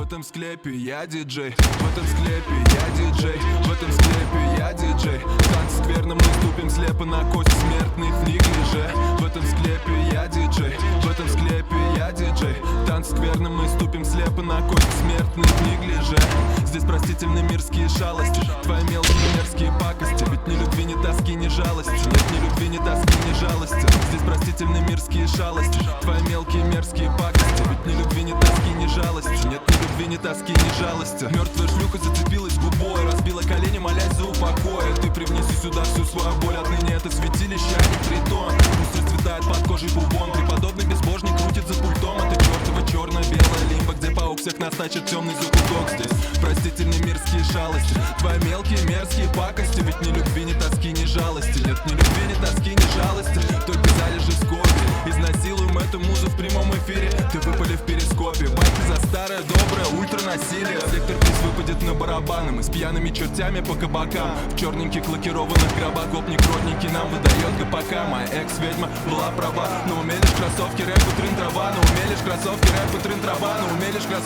этом склепе я диджей, в этом склепе я диджей, в этом склепе я диджей. Танцы скверно мы ступим слепо на кости смертных в неглиже. В этом склепе я диджей, в этом склепе я диджей. Танцы скверно мы ступим слепо на кости смертных в неглиже. Здесь простительны мирские шалости, твои мелкие мерзкие пакости. Ведь ни любви, ни тоски, ни жалости. Нет ни любви, ни тоски, ни жалости. Здесь простительны мирские шалости, твои мелкие мерзкие пакости. Ведь ни любви, ни тоски, ни жалости. Нет ни любви, ни тоски, ни жалости. Мертвая шлюха зацепилась губой, разбила колени, молясь за упокой. Ты привнеси сюда всю свою боль, отныне это святилище, а не притон. Пусть расцветает под кожей бубон, преподобный безбожник крутит за пультом. Это чертова черно-белая лимба, где паук всех нас тащит темный закуток. Здесь простительные мирские шалости, твои мелкие мерзкие пакости. Ведь ни любви, ни тоски, ни жалости. Нет ни любви, ни тоски, ни жалости. Только залежи скорби. Изнасилуем эту музу в прямом эфире. Ты выпали в перископе, байки за старое доброе ультранасилие. Сектор приз выпадет на барабаны, мы с пьяными чертями по кабакам. В черненьких лакированных гробах гопник родненький нам выдает ГПК. Моя экс-ведьма была права, но умелишь кроссовки рэп и трын трава. Но умелишь кроссовки рэп и трын трава. Но умелишь кроссовки